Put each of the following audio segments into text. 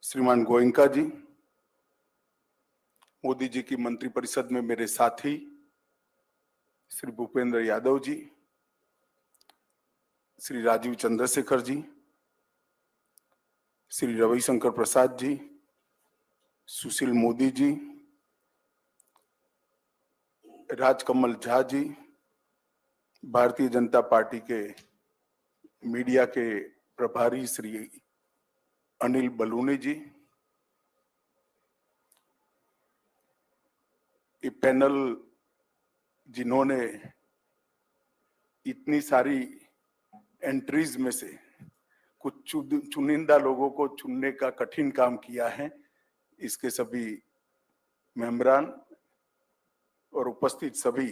श्रीमान गोयनका जी, मोदी जी की मंत्रिपरिषद में मेरे साथी श्री भूपेंद्र यादव जी, श्री राजीव चंद्रशेखर जी, श्री रविशंकर प्रसाद जी, सुशील मोदी जी, राजकमल झा जी, भारतीय जनता पार्टी के मीडिया के प्रभारी श्री अनिल बलूनी जी, ये पैनल जिन्होंने इतनी सारी एंट्रीज में से कुछ चुनिंदा लोगों को चुनने का कठिन काम किया है, इसके सभी मेंबरान और उपस्थित सभी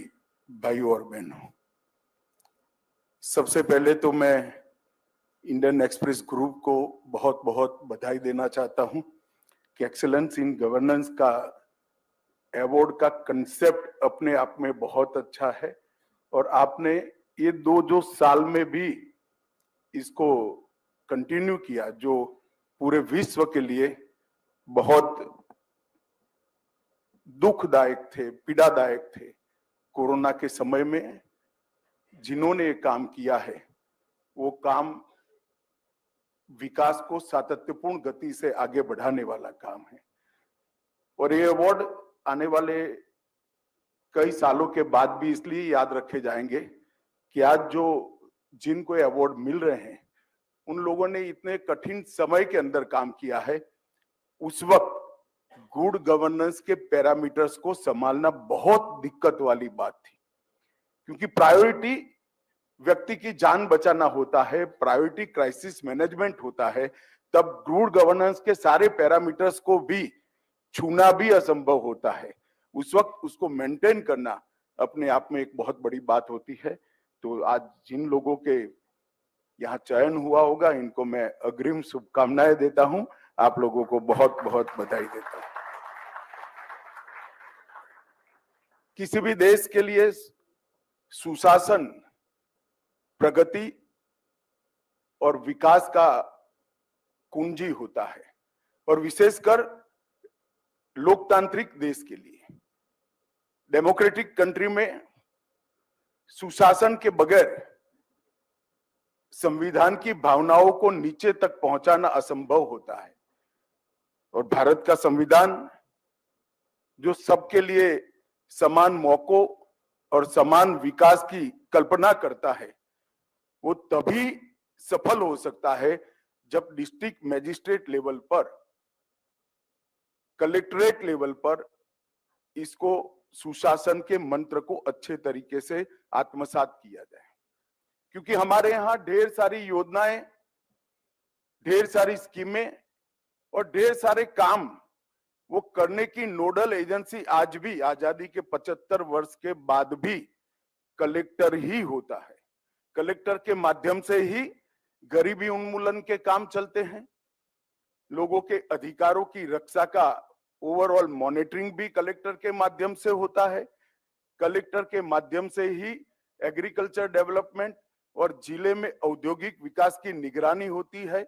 भाइयों और बहनों, सबसे पहले तो मैं इंडियन एक्सप्रेस ग्रुप को बहुत बहुत बधाई देना चाहता हूं कि एक्सीलेंस इन गवर्नेंस का अवार्ड का कंसेप्ट अपने आप में बहुत अच्छा है और आपने ये जो साल में भी इसको कंटिन्यू किया, जो पूरे विश्व के लिए बहुत दुखदायक थे, पीड़ादायक थे। कोरोना के समय में जिन्होंने ये काम किया है, वो काम विकास को सातत्यपूर्ण गति से आगे बढ़ाने वाला काम है और ये अवार्ड आने वाले कई सालों के बाद भी इसलिए याद रखे जाएंगे कि आज जो जिनको ये अवार्ड मिल रहे हैं, उन लोगों ने इतने कठिन समय के अंदर काम किया है। उस वक्त गुड गवर्नेंस के पैरामीटर्स को संभालना बहुत दिक्कत वाली बात थी, क्योंकि प्रायोरिटी व्यक्ति की जान बचाना होता है, प्रायोरिटी क्राइसिस मैनेजमेंट होता है, तब गुड गवर्नेंस के सारे पैरामीटर्स को भी छूना भी असंभव होता है। उस वक्त उसको मेंटेन करना अपने आप में एक बहुत बड़ी बात होती है। तो आज जिन लोगों के यहाँ चयन हुआ होगा, इनको मैं अग्रिम शुभकामनाएं देता हूं, आप लोगों को बहुत बहुत बधाई देता हूं। किसी भी देश के लिए सुशासन, प्रगति और विकास का कुंजी होता है और विशेषकर लोकतांत्रिक देश के लिए, डेमोक्रेटिक कंट्री में सुशासन के बगैर संविधान की भावनाओं को नीचे तक पहुंचाना असंभव होता है। और भारत का संविधान जो सबके लिए समान मौकों और समान विकास की कल्पना करता है, वो तभी सफल हो सकता है जब डिस्ट्रिक्ट मजिस्ट्रेट लेवल पर, कलेक्ट्रेट लेवल पर इसको सुशासन के मंत्र को अच्छे तरीके से आत्मसात किया जाए। क्योंकि हमारे यहाँ ढेर सारी योजनाएं, ढेर सारी स्कीमें और ढेर सारे काम वो करने की नोडल एजेंसी आज भी आजादी के 75 वर्ष के बाद भी कलेक्टर ही होता है। कलेक्टर के माध्यम से ही गरीबी उन्मूलन के काम चलते हैं, लोगों के अधिकारों की रक्षा का ओवरऑल मॉनिटरिंग भी कलेक्टर के माध्यम से होता है। कलेक्टर के माध्यम से ही एग्रीकल्चर डेवलपमेंट और जिले में औद्योगिक विकास की निगरानी होती है।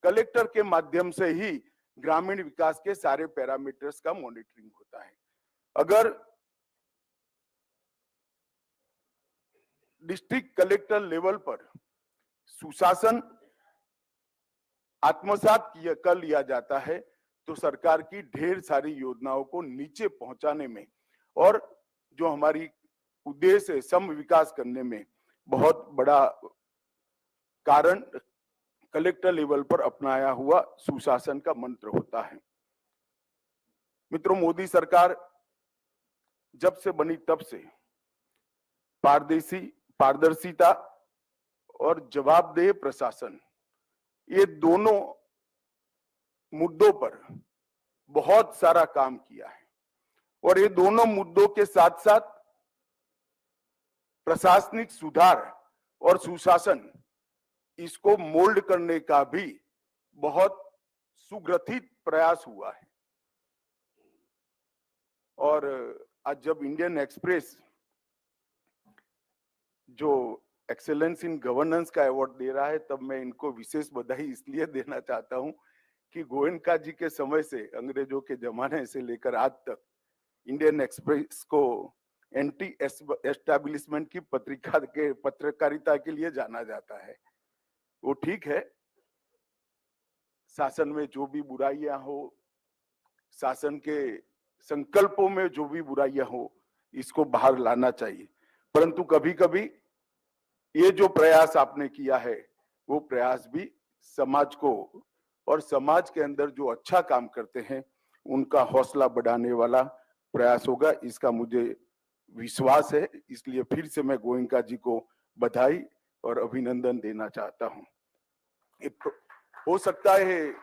कलेक्टर के माध्यम से ही ग्रामीण विकास के सारे पैरामीटर्स का मॉनिटरिंग होता है। अगर डिस्ट्रिक्ट कलेक्टर लेवल पर सुशासन आत्मसात कर लिया जाता है तो सरकार की ढेर सारी योजनाओं को नीचे पहुंचाने में और जो हमारी उद्देश्य है सम विकास करने में बहुत बड़ा कारण कलेक्टर लेवल पर अपनाया हुआ सुशासन का मंत्र होता है। मित्रों, मोदी सरकार जब से बनी तब से पारदर्शिता और जवाबदेह प्रशासन, ये दोनों मुद्दों पर बहुत सारा काम किया है और ये दोनों मुद्दों के साथ साथ प्रशासनिक सुधार और सुशासन, इसको मोल्ड करने का भी बहुत सुग्रथित प्रयास हुआ है। और आज जब इंडियन एक्सप्रेस जो एक्सेलेंस इन गवर्नेंस का अवार्ड दे रहा है, तब मैं इनको विशेष बधाई इसलिए देना चाहता हूं कि गोयनका जी के समय से, अंग्रेजों के जमाने से लेकर आज तक इंडियन एक्सप्रेस को एंटी एस्टैब्लिशमेंट की पत्रकारिता के लिए जाना जाता है। वो ठीक है, शासन में जो भी बुराइयां हो, शासन के संकल्पों में जो भी बुराइयां हो, इसको बाहर लाना चाहिए। परंतु कभी कभी ये जो प्रयास आपने किया है, वो प्रयास भी समाज को और समाज के अंदर जो अच्छा काम करते हैं उनका हौसला बढ़ाने वाला प्रयास होगा, इसका मुझे विश्वास है। इसलिए फिर से मैं गोयनका जी को बधाई और अभिनंदन देना चाहता हूं। हो सकता है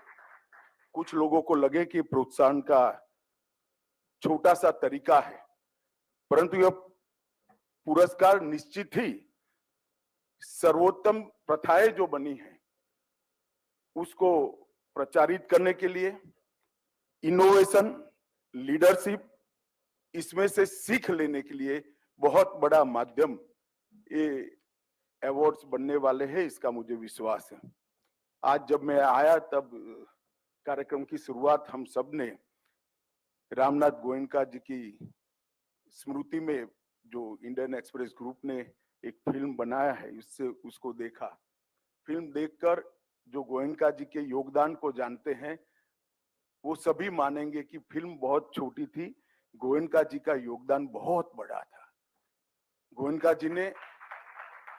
कुछ लोगों को लगे कि प्रोत्साहन का छोटा सा तरीका है, परंतु यह पुरस्कार निश्चित ही सर्वोत्तम प्रथाएं जो बनी है उसको प्रचारित करने के लिए, इनोवेशन, लीडरशिप, इसमें से सीख लेने के लिए बहुत बड़ा माध्यम ये अवार्ड्स बनने वाले हैं, इसका मुझे विश्वास है। आज जब मैं आया तब कार्यक्रम की शुरुआत हम सब ने रामनाथ गोयनका जी की स्मृति में जो इंडियन एक्सप्रेस ग्रुप ने एक फिल्म बनाया है उससे उसको देखा। फिल्म देखकर जो गोयनका जी के योगदान को जानते हैं वो सभी मानेंगे कि फिल्म बहुत छोटी थी, गोयनका जी का योगदान बहुत बड़ा था। गोयनका जी ने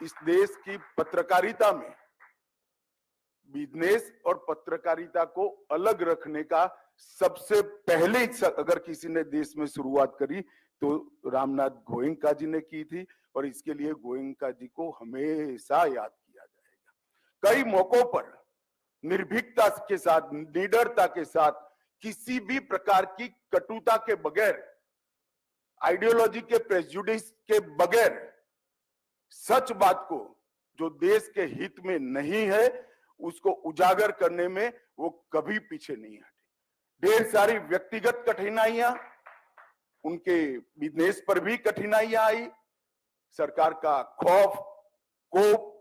इस देश की पत्रकारिता में बिजनेस और पत्रकारिता को अलग रखने का सबसे पहले अगर किसी ने देश में शुरुआत करी तो रामनाथ गोयनका जी ने की थी, और इसके लिए गोयनका जी को हमेशा याद किया जाएगा। कई मौकों पर निर्भीकता के साथ, निडरता के साथ, किसी भी प्रकार की कटुता के बगैर, आइडियोलॉजी के प्रेजुडिस के बगैर सच बात को जो देश के हित में नहीं है उसको उजागर करने में वो कभी पीछे नहीं हटे। ढेर सारी व्यक्तिगत कठिनाइयां, उनके बिजनेस पर भी कठिनाइयां आई, सरकार का खौफ, कोप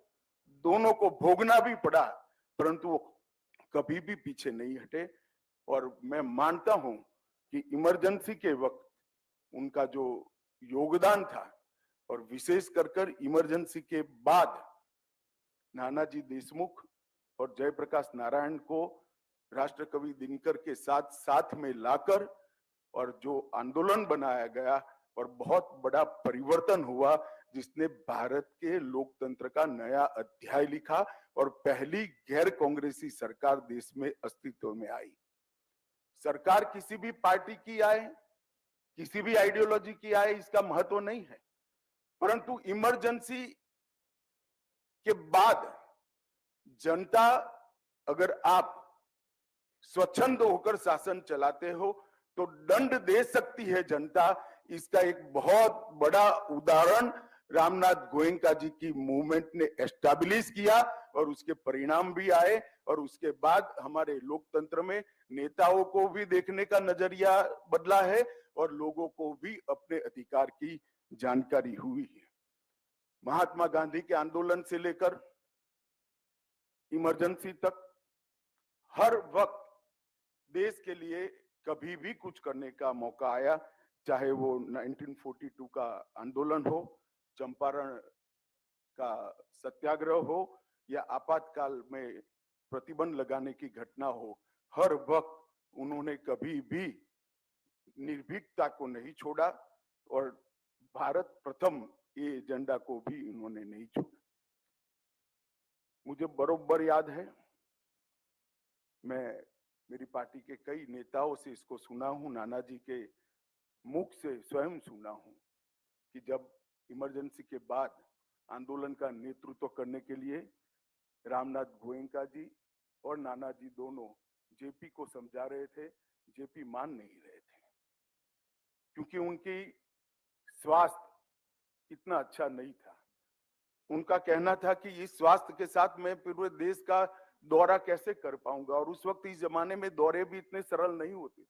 दोनों को भोगना भी पड़ा, परंतु वो कभी भी पीछे नहीं हटे। और मैं मानता हूं कि इमरजेंसी के वक्त उनका जो योगदान था, और विशेष कर इमरजेंसी के बाद नानाजी देशमुख और जयप्रकाश नारायण को राष्ट्रकवि दिनकर के साथ साथ में लाकर और जो आंदोलन बनाया गया और बहुत बड़ा परिवर्तन हुआ, जिसने भारत के लोकतंत्र का नया अध्याय लिखा और पहली गैर कांग्रेसी सरकार देश में अस्तित्व में आई। सरकार किसी भी पार्टी की आए, किसी भी आइडियोलॉजी की आए, इसका महत्व नहीं है, परंतु इमरजेंसी के बाद जनता, अगर आप स्वच्छंद होकर शासन चलाते हो तो दंड दे सकती है जनता। इसका एक बहुत बड़ा उदाहरण रामनाथ गोयनका जी की मूवमेंट ने एस्टैब्लिश किया और उसके परिणाम भी आए, और उसके बाद हमारे लोकतंत्र में नेताओं को भी देखने का नजरिया बदला है और लोगों को भी अपने अधिकार की जानकारी हुई है। महात्मा गांधी के आंदोलन से लेकर इमरजेंसी तक हर वक्त देश के लिए कभी भी कुछ करने का मौका आया, चाहे वो 1942 का आंदोलन हो, चंपारण का सत्याग्रह हो या आपातकाल में प्रतिबंध लगाने की घटना हो, हर वक्त उन्होंने कभी भी निर्भीकता को नहीं छोड़ा और भारत प्रथम ये एजेंडा को भी उन्होंने नहीं छोड़ा। मुझे बरोबर याद है, मैं मेरी पार्टी के कई नेताओं से इसको सुना हूं, नानाजी के मुख से स्वयं सुना हूं कि जब इमरजेंसी के बाद आंदोलन का नेतृत्व करने के लिए रामनाथ गोयनका जी और नानाजी दोनों जेपी को समझा रहे थे, जेपी मान नहीं रहे थे क्योंकि उनकी स्वास्थ्य इतना अच्छा नहीं था। उनका कहना था कि इस स्वास्थ्य के साथ मैं पूरे देश का दौरा कैसे कर पाऊंगा, और उस वक्त इस जमाने में दौरे भी इतने सरल नहीं होते थे,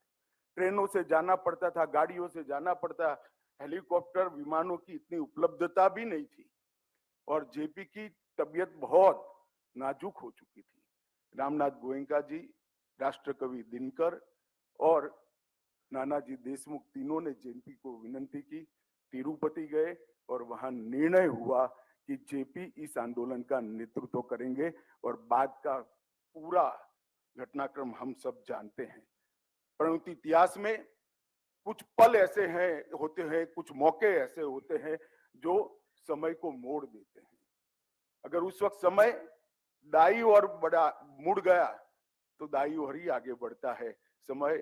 ट्रेनों से जाना पड़ता था, गाड़ियों से जाना पड़ता, हेलीकॉप्टर विमानों की इतनी उपलब्धता भी नहीं थी और जेपी की तबीयत बहुत नाजुक हो चुकी थी। रामनाथ गोयनका जी राष्ट्रकवि दिनकर और नानाजी देशमुख तीनों ने जेपी को विनंती की, तिरुपति गए और वहां निर्णय हुआ कि जेपी इस आंदोलन का नेतृत्व करेंगे और बाद का पूरा घटनाक्रम हम सब जानते हैं। परंतु इतिहास में कुछ पल ऐसे होते हैं, कुछ मौके ऐसे होते हैं जो समय को मोड़ देते हैं। अगर उस वक्त समय दाई और बड़ा मुड़ गया तो दाई और ही आगे बढ़ता है, समय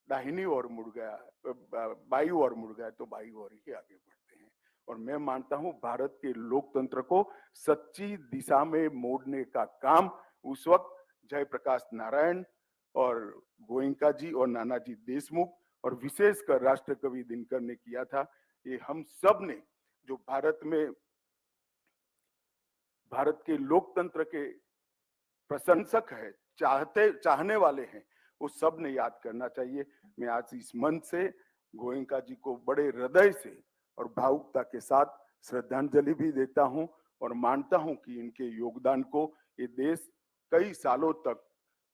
दाहिनी ओर मुड़ गया, बाई ओर मुड़ गया तो बाई ओर ही आगे बढ़ते हैं। और मैं मानता हूं भारत के लोकतंत्र को सच्ची दिशा में मोड़ने का काम उस वक्त जयप्रकाश नारायण और गोयनका जी और नानाजी देशमुख और विशेषकर राष्ट्रकवि दिनकर ने किया था। ये हम सब ने जो भारत के लोकतंत्र के प्रशंसक है, चाहने वाले हैं, वो सब ने याद करना चाहिए। मैं आज इस मंच से गोयनका जी को बड़े हृदय से और भावुकता के साथ श्रद्धांजलि भी देता हूं और मानता हूं कि इनके योगदान को ये देश कई सालों तक,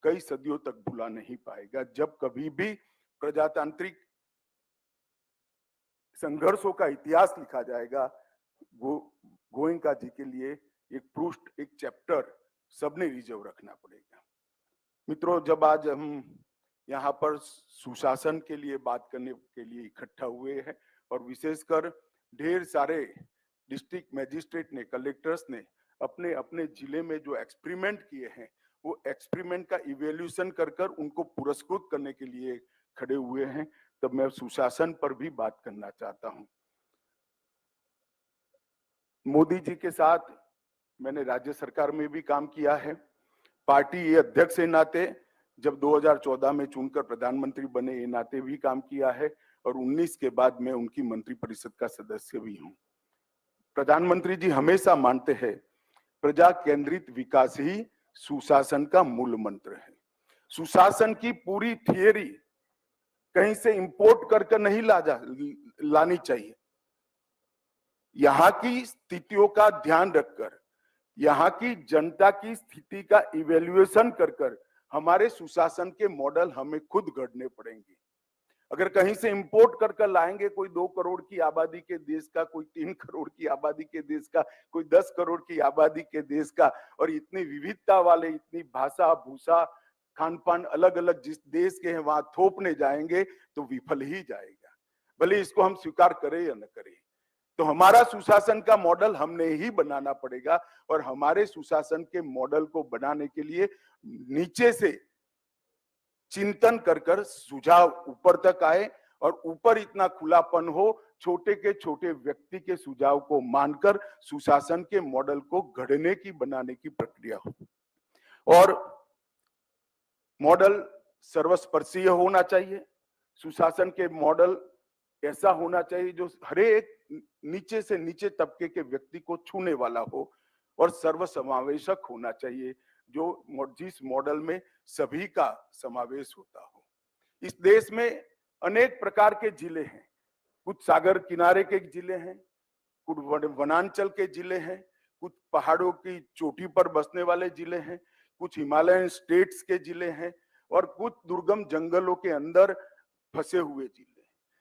कई सदियों तक भुला नहीं पाएगा। जब कभी भी प्रजातांत्रिक संघर्षों का इतिहास लिखा जाएगा, गोयनका जी के लिए एक पृष्ठ, एक चैप्टर सबने रिजर्व रखना पड़ेगा। मित्रों, जब आज हम यहाँ पर सुशासन के लिए बात करने के लिए इकट्ठा हुए हैं और विशेषकर ढेर सारे डिस्ट्रिक्ट मजिस्ट्रेट ने, कलेक्टर्स ने अपने अपने जिले में जो एक्सपेरिमेंट किए हैं, वो एक्सपेरिमेंट का इवेल्यूशन कर उनको पुरस्कृत करने के लिए खड़े हुए हैं, तब मैं सुशासन पर भी बात करना चाहता हूं। मोदी जी के साथ मैंने राज्य सरकार में भी काम किया है, पार्टी अध्यक्ष के नाते जब 2014 में चुनकर प्रधानमंत्री बने ये नाते भी काम किया है और 19 के बाद मैं उनकी मंत्रिपरिषद का सदस्य भी हूं। प्रधानमंत्री जी हमेशा मानते हैं प्रजा केंद्रित विकास ही सुशासन का मूल मंत्र है। सुशासन की पूरी थियरी कहीं से इंपोर्ट करके नहीं लानी चाहिए। यहाँ की स्थितियों का ध्यान रखकर, यहाँ की जनता की स्थिति का इवेल्युएशन कर हमारे सुशासन के मॉडल हमें खुद गढ़ने पड़ेंगे। अगर कहीं से इंपोर्ट कर लाएंगे, कोई 2 करोड़ की आबादी के देश का, कोई 3 करोड़ की आबादी के देश का, कोई 10 करोड़ की आबादी के देश का, और इतनी विविधता वाले, इतनी भाषा, भूषा, खान पान अलग अलग जिस देश के हैं वहां थोपने जाएंगे तो विफल ही जाएगा, भले इसको हम स्वीकार करें या न करें। तो हमारा सुशासन का मॉडल हमने ही बनाना पड़ेगा और हमारे सुशासन के मॉडल को बनाने के लिए नीचे से चिंतन कर सुझाव ऊपर तक आए और ऊपर इतना खुलापन हो, छोटे के छोटे व्यक्ति के सुझाव को मानकर सुशासन के मॉडल को गढ़ने की, बनाने की प्रक्रिया हो। और मॉडल सर्वस्पर्शीय होना चाहिए। सुशासन के मॉडल ऐसा होना चाहिए जो हर एक नीचे से नीचे तबके के व्यक्ति को छूने वाला हो और सर्वसमावेशक होना चाहिए, जो जिस मॉडल में सभी का समावेश होता हो। इस देश में अनेक प्रकार के जिले हैं, कुछ सागर किनारे के जिले हैं, कुछ वनांचल के जिले हैं, कुछ पहाड़ों की चोटी पर बसने वाले जिले हैं, कुछ हिमालयन स्टेट्स के जिले हैं और कुछ दुर्गम जंगलों के अंदर फंसे हुए जिले।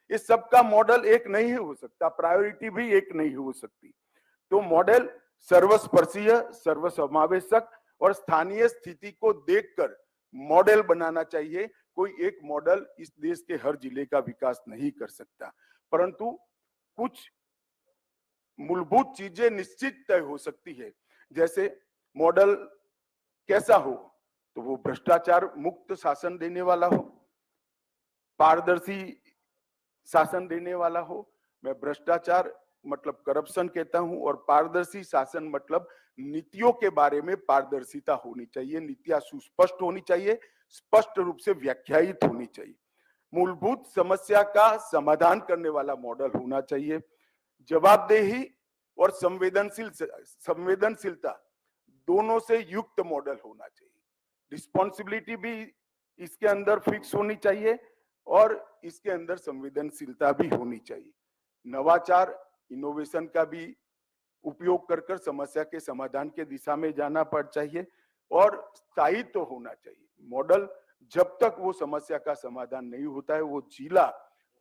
इस सब का मॉडल एक नहीं हो सकता, प्रायोरिटी भी एक नहीं हो सकती। तो मॉडल सर्वस्पर्शीय, सर्वसमावेशक और स्थानीय स्थिति को देखकर मॉडल बनाना चाहिए। कोई एक मॉडल इस देश के हर जिले का विकास नहीं कर सकता, परंतु कुछ मूलभूत चीजें निश्चित तय हो सकती है। जैसे मॉडल कैसा हो, तो वो भ्रष्टाचार मुक्त शासन देने वाला हो, पारदर्शी शासन देने वाला हो। मैं भ्रष्टाचार मतलब करप्शन कहता हूं और पारदर्शी शासन मतलब नीतियों के बारे में पारदर्शिता होनी चाहिए, नीतियां सुस्पष्ट होनी चाहिए, स्पष्ट रूप से व्याख्यायित होनी चाहिए, मूलभूत समस्या का समाधान करने वाला मॉडल होना चाहिए, जवाबदेही और संवेदनशीलता दोनों से युक्त मॉडल होना चाहिए। रिस्पॉन्सिबिलिटी भी इसके अंदर फिक्स होनी चाहिए और इसके अंदर संवेदनशीलता भी होनी चाहिए। नवाचार, इनोवेशन का भी उपयोग कर समस्या के समाधान के दिशा में जाना पड़ चाहिए और स्थायित्व होना चाहिए। मॉडल, जब तक वो समस्या का समाधान नहीं होता है, वो जिला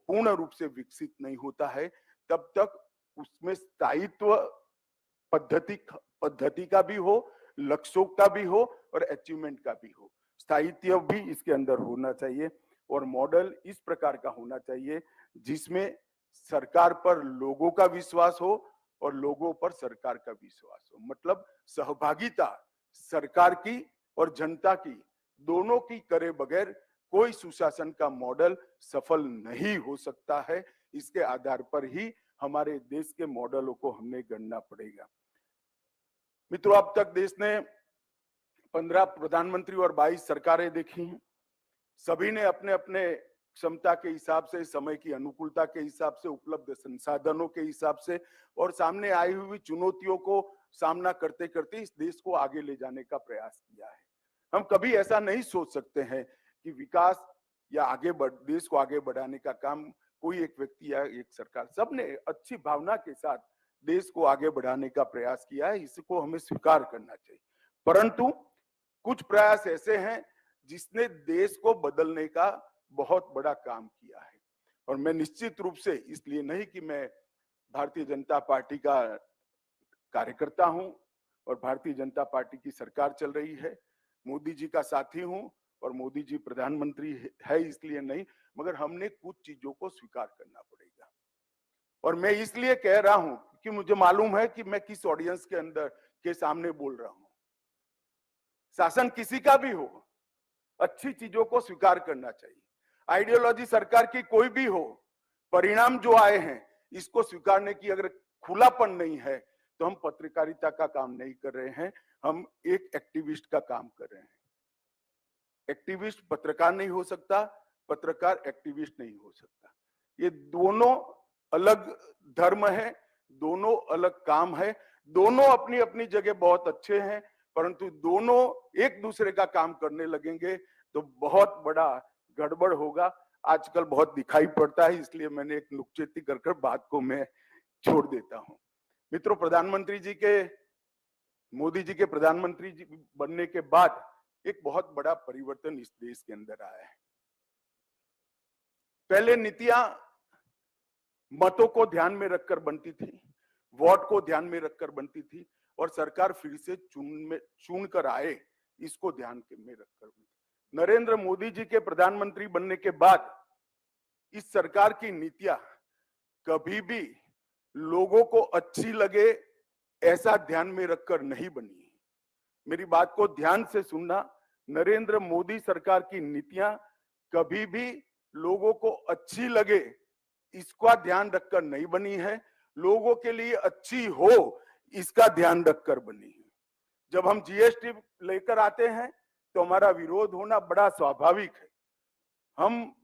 पूर्ण रूप से विकसित नहीं होता है, तब तक उसमें स्थायित्व पद्धति का भी हो, लक्ष्यों का भी हो और अचीवमेंट का भी हो। स्थायित्व भी इसके अंदर होना चाहिए और मॉडल इस प्रकार का होना चाहिए जिसमें सरकार पर लोगों का विश्वास हो और लोगों पर सरकार का विश्वास हो। मतलब सहभागिता सरकार की और जनता की दोनों की करे बगैर कोई सुशासन का मॉडल सफल नहीं हो सकता है। इसके आधार पर ही हमारे देश के मॉडलों को हमें गढ़ना पड़ेगा। मित्रों, अब तक देश ने 15 प्रधानमंत्री और 22 सरकारें देखी हैं। सभी ने अपने अपने क्षमता के हिसाब से, समय की अनुकूलता के हिसाब से, उपलब्ध संसाधनों के हिसाब से और सामने आई हुई चुनौतियों को सामना करते करते इस देश को आगे ले जाने का प्रयास किया है। हम कभी ऐसा नहीं सोच सकते हैं कि विकास या देश को आगे बढ़ाने का काम कोई एक व्यक्ति या एक सरकार, सबने अच्छी भावना के साथ देश को आगे बढ़ाने का प्रयास किया है। इसको हमें स्वीकार करना चाहिए। परंतु कुछ प्रयास ऐसे हैं जिसने देश को बदलने का बहुत बड़ा काम किया है और मैं निश्चित रूप से, इसलिए नहीं कि मैं भारतीय जनता पार्टी का कार्यकर्ता हूं और भारतीय जनता पार्टी की सरकार चल रही है, मोदी जी का साथी हूं और मोदी जी प्रधानमंत्री है इसलिए नहीं, मगर हमने कुछ चीजों को स्वीकार करना पड़ेगा। और मैं इसलिए कह रहा हूं कि मुझे मालूम है कि मैं किस ऑडियंस के अंदर के सामने बोल रहा हूं। शासन किसी का भी हो, अच्छी चीजों को स्वीकार करना चाहिए। आइडियोलॉजी सरकार की कोई भी हो, परिणाम जो आए हैं इसको स्वीकारने की अगर खुलापन नहीं है तो हम पत्रकारिता का काम नहीं कर रहे हैं, हम एक एक्टिविस्ट का काम कर रहे हैं। एक्टिविस्ट पत्रकार नहीं हो सकता, पत्रकार एक्टिविस्ट नहीं हो सकता। ये दोनों अलग धर्म है, दोनों अलग काम है, दोनों अपनी अपनी जगह बहुत अच्छे हैं, परंतु दोनों एक दूसरे का काम करने लगेंगे तो बहुत बड़ा गड़बड़ होगा। आजकल बहुत दिखाई पड़ता है, इसलिए मैंने एक नुक्चेती कर बात को मैं छोड़ देता हूं। मित्रों, मोदी जी के प्रधानमंत्री जी बनने के बाद एक बहुत बड़ा परिवर्तन इस देश के अंदर आया है। पहले नीतियां मतों को ध्यान में रखकर बनती थी, वोट को ध्यान में रखकर बनती थी और सरकार फिर से चुन कर आए इसको ध्यान में रखकर बनती। नरेंद्र मोदी जी के प्रधानमंत्री बनने के बाद इस सरकार की नीतियां कभी भी लोगों को अच्छी लगे ऐसा ध्यान में रखकर नहीं बनी। मेरी बात को ध्यान से सुनना, नरेंद्र मोदी सरकार की नीतियां कभी भी लोगों को अच्छी लगे इसका ध्यान रखकर नहीं बनी है, लोगों के लिए अच्छी हो इसका ध्यान रखकर बनी है। जब हम जीएसटी लेकर आते हैं तो हमारा विरोध होना बड़ा स्वाभाविक है। हम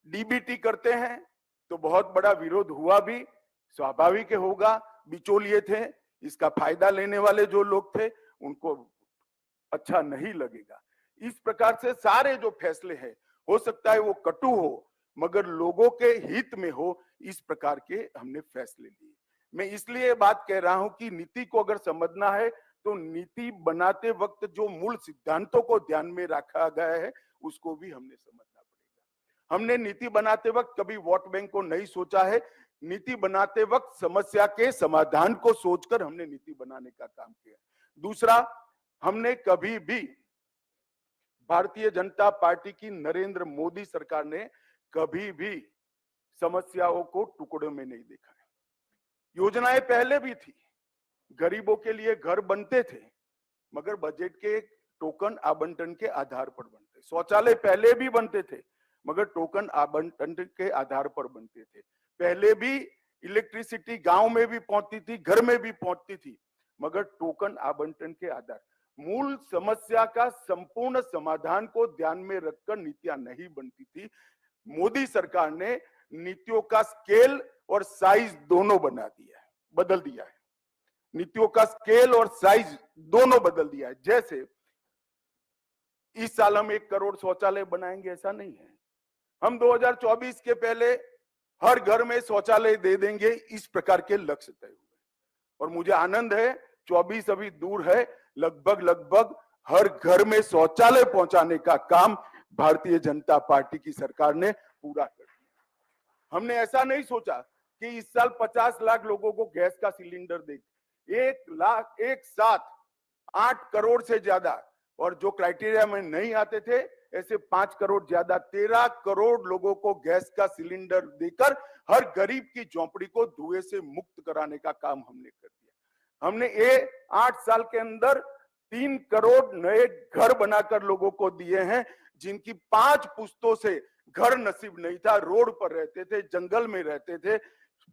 डीबीटी करते हैं तो बहुत बड़ा विरोध हुआ भी, स्वाभाविक होगा। बिचौलिए थे, इसका फायदा लेने वाले जो लोग थे उनको अच्छा नहीं लगेगा। इस प्रकार से सारे जो फैसले हैं, हो सकता है वो कटु हो मगर लोगों के हित में हो, इस प्रकार के हमने फैसले लिए। मैं इसलिए बात कह रहा हूं कि नीति को अगर समझना है तो नीति बनाते वक्त जो मूल सिद्धांतों को ध्यान में रखा गया है उसको भी हमने समझना पड़ेगा। हमने नीति बनाते वक्त कभी वोट बैंक को नहीं सोचा है, नीति बनाते वक्त समस्या के समाधान को सोचकर हमने नीति बनाने का काम किया। दूसरा, हमने कभी भी भारतीय जनता पार्टी की नरेंद्र मोदी सरकार ने कभी भी समस्याओं को टुकड़ों में नहीं देखा है। योजनाएं पहले भी थी, गरीबों के लिए घर बनते थे मगर बजट के टोकन आवंटन के आधार पर बनते। शौचालय पहले भी बनते थे मगर टोकन आवंटन के आधार पर बनते थे। पहले भी इलेक्ट्रिसिटी गांव में भी पहुंचती थी, घर में भी पहुंचती थी मगर टोकन आवंटन के आधार। मूल समस्या का संपूर्ण समाधान को ध्यान में रखकर नीतियां नहीं बनती थी। मोदी सरकार ने नीतियों का स्केल और साइज दोनों बदल दिया है। नीतियों का स्केल और साइज दोनों बदल दिया है। जैसे इस साल हम 1 करोड़ शौचालय बनाएंगे ऐसा नहीं है, हम 2024 के पहले हर घर में शौचालय दे देंगे, इस प्रकार के लक्ष्य तय हुए। और मुझे आनंद है 24 अभी दूर है, लगभग हर घर में शौचालय पहुंचाने का काम भारतीय जनता पार्टी की सरकार ने पूरा कर दिया। हमने ऐसा नहीं सोचा कि इस साल 50 लाख लोगों को गैस का सिलेंडर देंगे। 1 लाख एक साथ 8 करोड़ से ज्यादा, और जो क्राइटेरिया में नहीं आते थे ऐसे 5 करोड़ ज्यादा 13 करोड़ लोगों को गैस का सिलेंडर देकर हर गरीब की झोंपड़ी को धुएं से मुक्त कराने का काम हमने कर दिया। हमने ये 8 साल के अंदर 3 करोड़ नए घर बनाकर लोगों को दिए हैं, जिनकी 5 पुश्तों से घर नसीब नहीं था, रोड पर रहते थे, जंगल में रहते थे,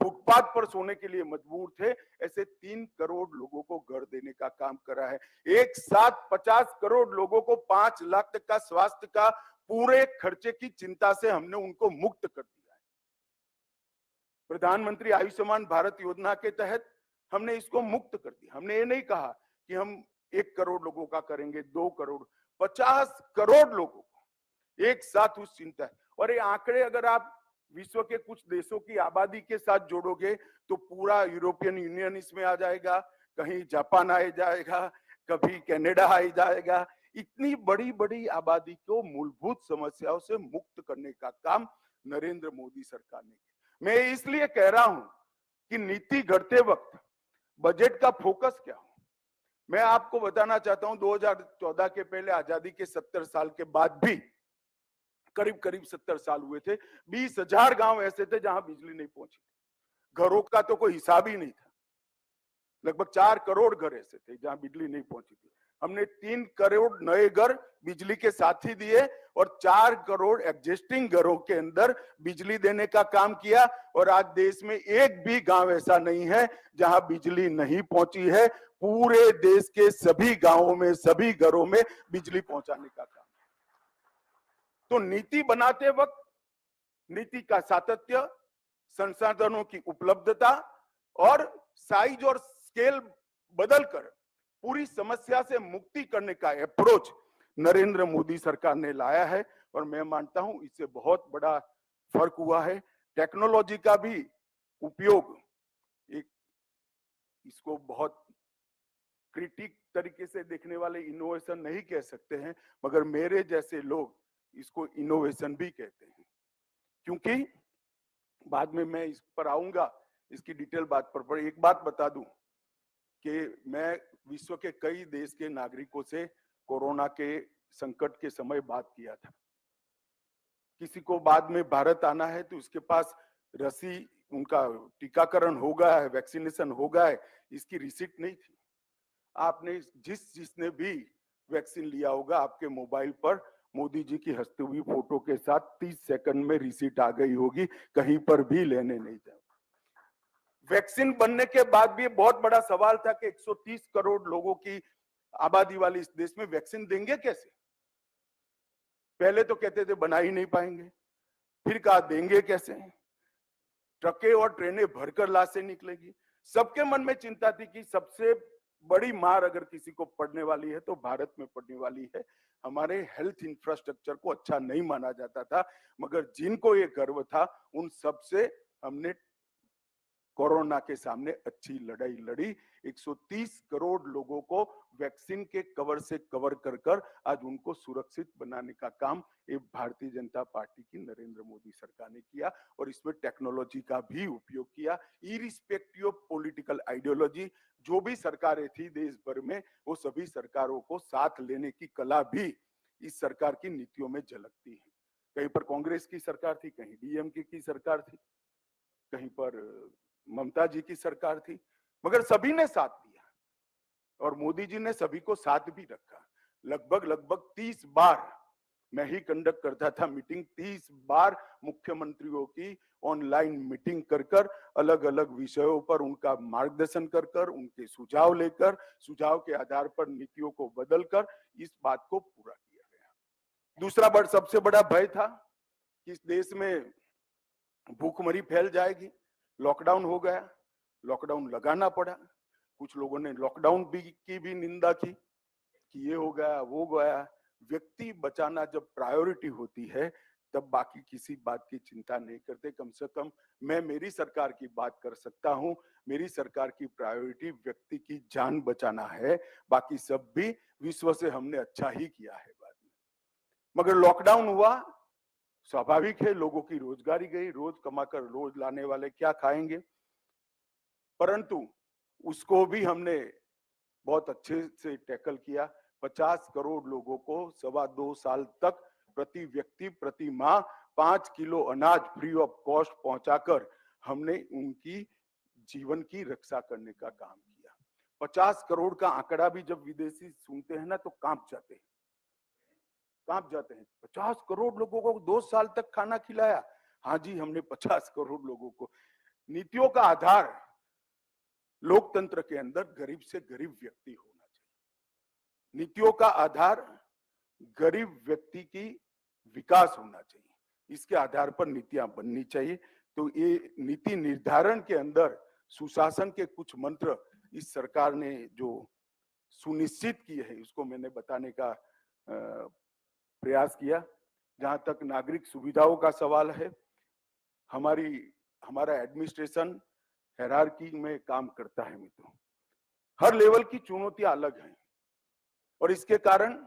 फुटपाथ पर सोने के लिए मजबूर थे, ऐसे 3 करोड़ लोगों को घर देने का काम करा है। एक साथ 50 करोड़ लोगों को 5 लाख तक का स्वास्थ्य का पूरे खर्चे की चिंता से हमने उनको मुक्त कर दिया है। प्रधानमंत्री आयुष्मान भारत योजना के तहत हमने इसको मुक्त कर दिया। हमने ये नहीं कहा कि हम 1 करोड़ लोगों का करेंगे, 2 करोड़, 50 करोड़ लोगों को एक साथ उस चिंता। और ये आंकड़े अगर आप विश्व के कुछ देशों की आबादी के साथ जोड़ोगे तो पूरा यूरोपियन यूनियन इसमें आ जाएगा, कहीं जापान आ जाएगा, कभी कनाडा आ जाएगा। इतनी बड़ी बड़ी आबादी को मूलभूत समस्याओं से मुक्त करने का काम नरेंद्र मोदी सरकार ने किया। मैं इसलिए कह रहा हूं कि नीति घड़ते वक्त बजट का फोकस क्या हो। मैं आपको बताना चाहता हूं 2014 के पहले आजादी के 70 साल के बाद भी करीब करीब 70 साल हुए थे, 20,000 गांव ऐसे थे जहां बिजली नहीं पहुंची थी। घरों का तो कोई हिसाब ही नहीं था। लगभग 4 करोड़ घर ऐसे थे जहां बिजली नहीं पहुंची थी। हमने 3 करोड़ नए घर बिजली के साथ ही दिए और 4 करोड़ एग्जिस्टिंग घरों के अंदर बिजली देने का काम किया। और आज देश में एक भी गांव ऐसा नहीं है जहां बिजली नहीं पहुंची है। पूरे देश के सभी गांवों में, सभी घरों में बिजली पहुंचाने का काम। तो नीति बनाते वक्त नीति का सातत्य, संसाधनों की उपलब्धता और साइज और स्केल बदलकर पूरी समस्या से मुक्ति करने का अप्रोच नरेंद्र मोदी सरकार ने लाया है। और मैं मानता हूं इससे बहुत बड़ा फर्क हुआ है। टेक्नोलॉजी का भी उपयोग, एक इसको बहुत क्रिटिक तरीके से देखने वाले इनोवेशन नहीं कह सकते हैं, मगर मेरे जैसे लोग इसको इनोवेशन भी कहते हैं, क्योंकि बाद में मैं इस पर आऊंगा, इसकी डिटेल बात पर एक बात बता दूं कि मैं विश्व के कई देश के नागरिकों से कोरोना के संकट के समय बात किया था। किसी को बाद में भारत आना है तो उसके पास रसी, उनका टीकाकरण हो गया है, वैक्सीनेशन हो गया है, इसकी रिसिप्ट नहीं थी। आपने जिसने भी वैक्सीन लिया होगा, आपके मोबाइल पर मोदी जी की हंसती हुई फोटो के साथ 30 सेकंड में रिसीट आ गई होगी, कहीं पर भी लेने नहीं जाओ। वैक्सीन बनने के बाद भी बहुत बड़ा सवाल था कि 130 करोड़ लोगों की आबादी वाले इस देश में वैक्सीन देंगे कैसे। पहले तो कहते थे बना ही नहीं पाएंगे, फिर कहा देंगे कैसे, ट्रकें और ट्रेनें भरकर लाशें निकलेगी। सबके मन में चिंता थी कि सबसे बड़ी मार अगर किसी को पड़ने वाली है तो भारत में पड़ने वाली है। हमारे हेल्थ इंफ्रास्ट्रक्चर को अच्छा नहीं माना जाता था, मगर जिनको ये गर्व था उन सबसे हमने कोरोना के सामने अच्छी लड़ाई लड़ी। 130 करोड़ लोगों को वैक्सीन के कवर से कवर कर कर आज उनको सुरक्षित बनाने का काम ये भारतीय जनता पार्टी की नरेंद्र मोदी सरकार ने किया। और इसमें टेक्नोलॉजी का भी उपयोग किया, इरिस्पेक्टिव ऑफ पॉलिटिकल आइडियोलॉजी। जो भी सरकारें थी देश भर में, वो सभी सरकारों को साथ लेने की कला भी इस सरकार की नीतियों में झलकती है। कहीं पर कांग्रेस की सरकार थी, कहीं डीएमके की सरकार थी, कहीं पर ममता जी की सरकार थी, मगर सभी ने साथ दिया और मोदी जी ने सभी को साथ भी रखा। लगभग 30 बार मैं ही कंडक्ट करता था मीटिंग, 30 बार मुख्यमंत्रियों की ऑनलाइन मीटिंग कर कर अलग अलग विषयों पर उनका मार्गदर्शन कर कर, उनके सुझाव लेकर, सुझाव के आधार पर नीतियों को बदलकर इस बात को पूरा किया गया। दूसरा सबसे बड़ा भय था कि इस देश में भूखमरी फैल जाएगी। लॉकडाउन हो गया, लॉकडाउन लगाना पड़ा। कुछ लोगों ने लॉकडाउन की भी निंदा की कि ये हो गया वो गया। व्यक्ति बचाना जब प्रायोरिटी होती है तब बाकी किसी बात की चिंता नहीं करते। कम से कम मैं मेरी सरकार की बात कर सकता हूं। मेरी सरकार की प्रायोरिटी व्यक्ति की जान बचाना है, बाकी सब भी विश्व से हमने अच्छा ही किया है बाद में। मगर लॉकडाउन हुआ, स्वाभाविक है, लोगों की रोजगारी गई, रोज कमाकर रोज लाने वाले क्या खाएंगे, परंतु उसको भी हमने बहुत अच्छे से टैकल किया। 50 करोड़ लोगों को 2.25 साल तक प्रति व्यक्ति प्रति माह 5 किलो अनाज फ्री ऑफ कॉस्ट पहुंचाकर हमने उनकी जीवन की रक्षा करने का काम किया। 50 करोड़ का आंकड़ा भी जब विदेशी सुनते हैं ना तो कांप जाते हैं, कांप जाते हैं। 50 करोड़ लोगों को 2 साल तक खाना खिलाया। हाँ जी, हमने 50 करोड़ लोगों को। नीतियों का आधार लोकतंत्र के अंदर गरीब से गरीब व्यक्ति होना चाहिए। नीतियों का आधार गरीब व्यक्ति की विकास होना चाहिए। इसके आधार पर नीतियां बननी चाहिए। तो ये नीति निर्धारण के अंदर सुशासन के कुछ मंत्र इस सरकार ने जो सुनिश्चित किए हैं उसको मैंने बताने का प्रयास किया। जहां तक नागरिक सुविधाओं का सवाल है, हमारा एडमिनिस्ट्रेशन हायरार्की में काम करता है मित्रों। हर लेवल की चुनौतियां अलग हैं और इसके कारण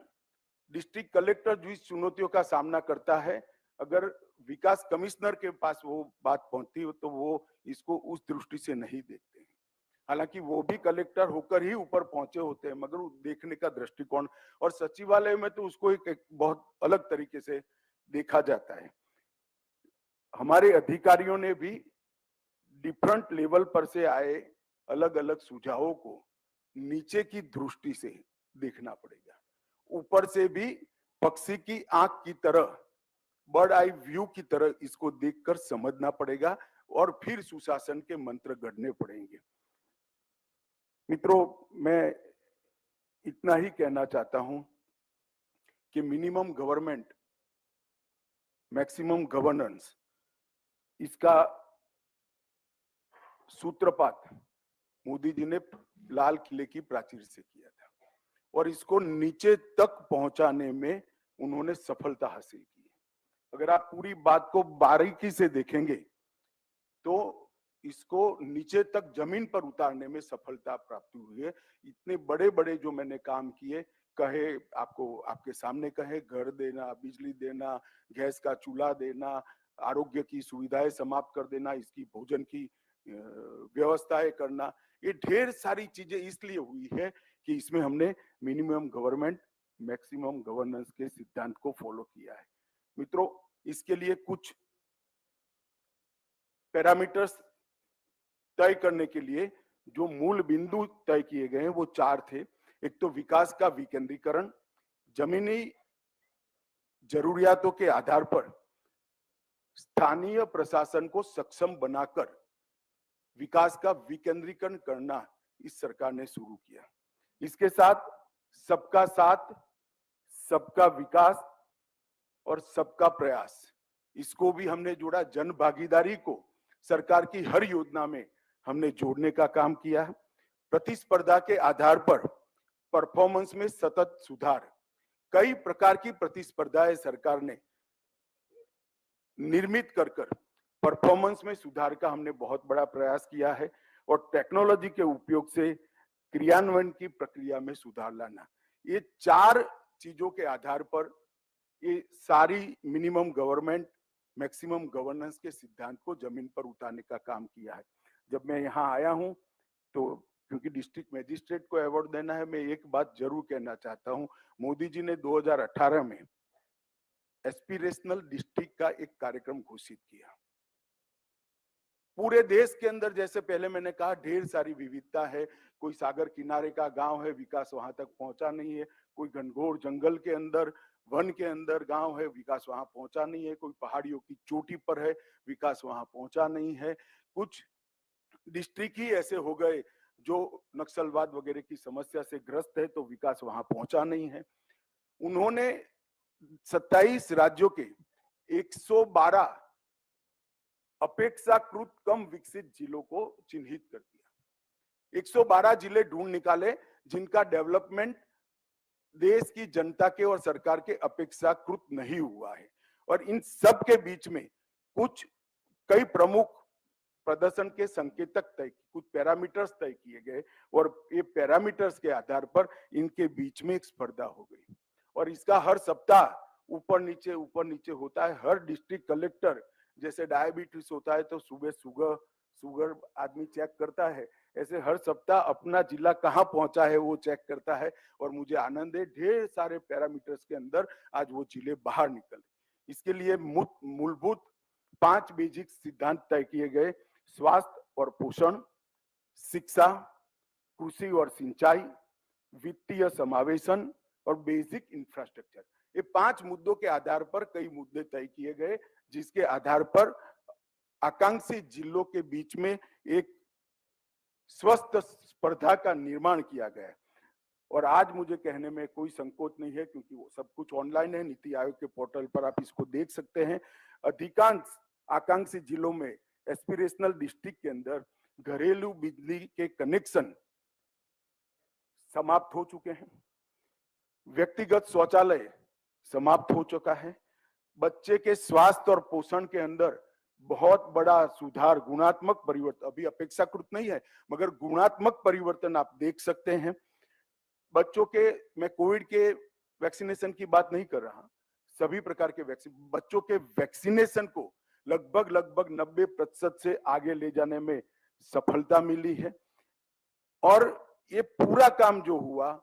डिस्ट्रिक्ट कलेक्टर जो इस चुनौतियों का सामना करता है, अगर विकास कमिश्नर के पास वो बात पहुंचती हो तो वो इसको उस दृष्टि से नहीं देखते हैं। हालांकि वो भी कलेक्टर होकर ही ऊपर पहुंचे होते हैं, मगर देखने का दृष्टिकोण और सचिवालय में तो उसको एक बहुत अलग तरीके से देखा जाता है। हमारे अधिकारियों ने भी डिफरेंट लेवल पर से आए अलग अलग सुझावों को नीचे की दृष्टि से देखना पड़ेगा। ऊपर से भी पक्षी की आंख की तरह, बर्ड आई व्यू की तरह इसको देखकर समझना पड़ेगा और फिर सुशासन के मंत्र गढ़ने पड़ेंगे। मित्रों, मैं इतना ही कहना चाहता हूं कि मिनिमम गवर्नमेंट मैक्सिमम गवर्नेंस, इसका सूत्रपात मोदी जी ने लाल किले की प्राचीर से किया था और इसको नीचे तक पहुंचाने में उन्होंने सफलता हासिल की है। अगर आप पूरी बात को बारीकी से देखेंगे तो इसको नीचे तक जमीन पर उतारने में सफलता प्राप्त हुई है। इतने बड़े बड़े जो मैंने काम किए, कहे आपको, आपके सामने कहे, घर देना, बिजली देना, गैस का चूल्हा देना, आरोग्य की सुविधाएं समाप्त कर देना, इसकी भोजन की व्यवस्थाएं करना, ये ढेर सारी चीजें इसलिए हुई है कि इसमें हमने मिनिमम गवर्नमेंट मैक्सिमम गवर्नेंस के सिद्धांत को फॉलो किया है। मित्रों, इसके लिए कुछ पैरामीटर्स तय करने के लिए जो मूल बिंदु तय किए गए हैं वो 4 थे। एक तो विकास का विकेंद्रीकरण, जमीनी जरूरियातों के आधार पर स्थानीय प्रशासन को सक्षम बनाकर विकास का विकेंद्रीकरण करना इस सरकार ने शुरू किया। इसके साथ सबका साथ, सबका विकास और सबका प्रयास, इसको भी हमने जोड़ा। जन भागीदारी को सरकार की हर योजना में हमने जोड़ने का काम किया है। प्रतिस्पर्धा के आधार पर परफॉर्मेंस में सतत सुधार, कई प्रकार की प्रतिस्पर्धाएं सरकार ने निर्मित कर परफॉर्मेंस में सुधार का हमने बहुत बड़ा प्रयास किया है और टेक्नोलॉजी के उपयोग से क्रियान्वयन की प्रक्रिया में सुधार लाना, ये 4 चीजों के आधार पर ये सारी मिनिमम गवर्नमेंट मैक्सिमम गवर्नेंस के सिद्धांत को जमीन पर उतारने का काम किया है। जब मैं यहाँ आया हूँ तो क्योंकि डिस्ट्रिक्ट मजिस्ट्रेट को अवार्ड देना है, मैं एक बात जरूर कहना चाहता हूँ। मोदी जी ने 2018 में एस्पिरेशनल डिस्ट्रिक्ट का एक कार्यक्रम घोषित किया। पूरे देश के अंदर, जैसे पहले मैंने कहा, ढेर सारी विविधता है। कोई सागर किनारे का गांव है, विकास वहां तक पहुंचा नहीं है। कोई घनघोर जंगल के अंदर, वन के अंदर गांव है, विकास वहां पहुंचा नहीं है। कोई पहाड़ियों की चोटी पर है, विकास वहां पहुंचा नहीं है। कुछ डिस्ट्रिक्ट ही ऐसे हो गए जो नक्सलवाद वगैरह की समस्या से ग्रस्त है, तो विकास वहां पहुंचा नहीं है। उन्होंने 27 राज्यों के 112 अपेक्षाकृत कम विकसित जिलों को चिन्हित कर दिया। 112 जिले ढूंढ निकाले जिनका डेवलपमेंट देश की जनता के और सरकार के अपेक्षाकृत नहीं हुआ है और इन सब के बीच में कुछ कई प्रमुख प्रदर्शन के संकेतक तय, कुछ पैरामीटर्स तय किए गए और ये पैरामीटर्स के आधार पर इनके बीच में एक स्पर्धा हो गई और इसका हर सप्ताह ऊपर नीचे होता है। हर डिस्ट्रिक्ट कलेक्टर, जैसे डायबिटीज होता है तो सुबह शुगर आदमी चेक करता है, ऐसे हर सप्ताह अपना जिला कहाँ पहुंचा है वो चेक करता है और मुझे आनंद है ढेर सारे पैरामीटर्स के अंदर आज वो जिले बाहर निकले। इसके लिए मूलभूत 5 बेसिक सिद्धांत तय किए गए: स्वास्थ्य और पोषण, शिक्षा, कृषि और सिंचाई, वित्तीय समावेशन और बेसिक इंफ्रास्ट्रक्चर। ये 5 मुद्दों के आधार पर कई मुद्दे तय किए गए, जिसके आधार पर आकांक्षी जिलों के बीच में एक स्वस्थ स्पर्धा का निर्माण किया गया। और आज मुझे कहने में कोई संकोच नहीं है क्योंकि वो सब कुछ ऑनलाइन है, नीति आयोग के पोर्टल पर आप इसको देख सकते हैं। अधिकांश आकांक्षी जिलों में एस्पिरेशनल डिस्ट्रिक्ट के अंदर घरेलू बिजली के कनेक्शन समाप्त हो चुके हैं, व्यक्तिगत शौचालय समाप्त हो चुका है, बच्चे के स्वास्थ्य और पोषण के अंदर बहुत बड़ा सुधार, गुणात्मक परिवर्तन, अभी अपेक्षाकृत नहीं है मगर गुणात्मक परिवर्तन आप देख सकते हैं। बच्चों के, मैं कोविड के वैक्सीनेशन की बात नहीं कर रहा, सभी प्रकार के बच्चों के वैक्सीनेशन को लगभग 90% से आगे ले जाने में सफलता मिली है। और ये पूरा काम जो हुआ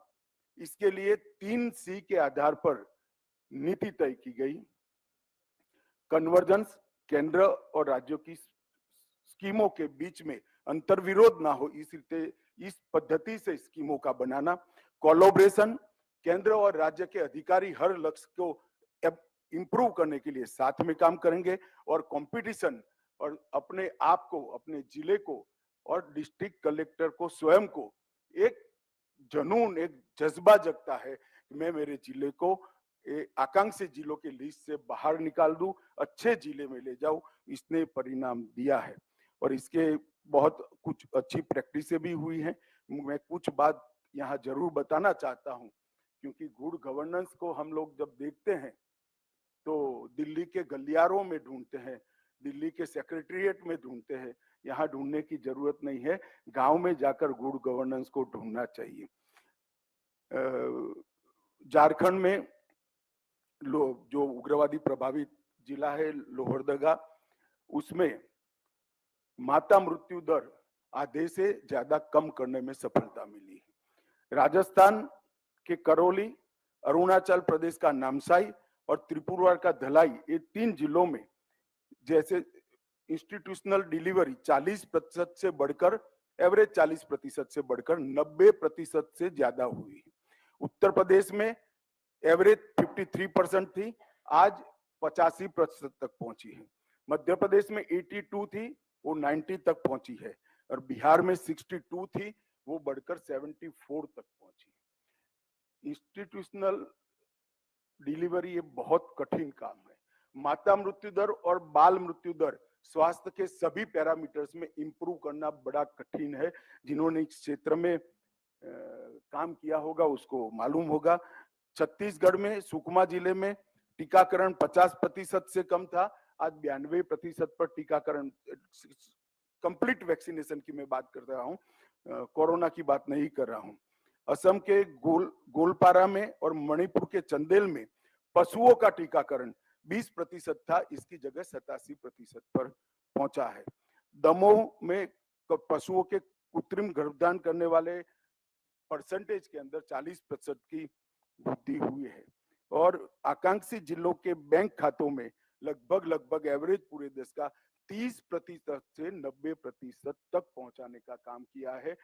इसके लिए 3 C के आधार पर नीति तय की गई: कन्वर्जेंस, केंद्र और राज्यों की स्कीमों के बीच में अंतर्विरोध ना हो इस पद्धति से स्कीमों का बनाना, कोलैबोरेशन, केंद्र और राज्य के अधिकारी हर लक्ष्य को इंप्रूव करने के लिए साथ में काम करेंगे, और कंपटीशन, और अपने आप को, अपने जिले को और डिस्ट्रिक्ट कलेक्टर को स्वयं को एक जुनून, एक जज्बा जगता है कि मैं मेरे जिले को आकांक्षी जिलों के लिस्ट से बाहर निकाल दूं, अच्छे जिले में ले जाऊं। इसने परिणाम दिया है और इसके बहुत कुछ अच्छी प्रैक्टिसें भी हुई हैं। मैं कुछ बात यहाँ जरूर बताना चाहता हूँ क्योंकि गुड गवर्नेंस को हम लोग जब देखते हैं तो दिल्ली के गलियारों में ढूंढते हैं, दिल्ली के सेक्रेटेरिएट में ढूंढते हैं, यहाँ ढूंढने की जरूरत नहीं है, गांव में जाकर गुड गवर्नेंस को ढूंढना चाहिए। झारखंड में जो उग्रवादी प्रभावित जिला है लोहरदगा, उसमें माता मृत्यु दर आधे से ज्यादा कम करने में सफलता मिली है। राजस्थान के करौली, अरुणाचल प्रदेश का नामसाई और त्रिपुरा का धलाई, ये 3 जिलों में जैसे इंस्टीट्यूशनल डिलीवरी 40% से बढ़कर, एवरेज 40% से बढ़कर 90% से ज्यादा हुई है। उत्तर प्रदेश में एवरेज 53% थी, आज 85% तक पहुंची है। मध्य प्रदेश में 82 थी, वो 90 तक पहुंची है, और बिहार में 62 थी, वो बढ़कर 74 तक पहुंची। इंस्टीट्यूशनल डिलीवरी ये बहुत कठिन काम है। माता मृत्यु दर और बाल मृत्यु दर, स्वास्थ्य के सभी पैरामीटर्स में इंप्रूव करना बड़ा कठिन है। जिन्होंने इस क्षेत्र में काम किया होगा उसको मालूम होगा। छत्तीसगढ़ में सुकमा जिले में टीकाकरण 50% से कम था, आज 92% पर टीकाकरण, कंप्लीट वैक्सीनेशन की मैं बात कर रहा हूँ, कोरोना की बात नहीं कर रहा हूँ। असम के गोलपारा में और मणिपुर के चंदेल में पशुओं का टीकाकरण 20% था, इसकी जगह 87% पर पहुंचा है। दमोह में पशुओं के कृत्रिम गर्भधान करने वाले परसेंटेज के अंदर 40% की वृद्धि हुई है, और आकांक्षी जिलों के बैंक खातों में लगभग एवरेज पूरे देश का 30% से 90% तक पहुंचाने का काम किया है।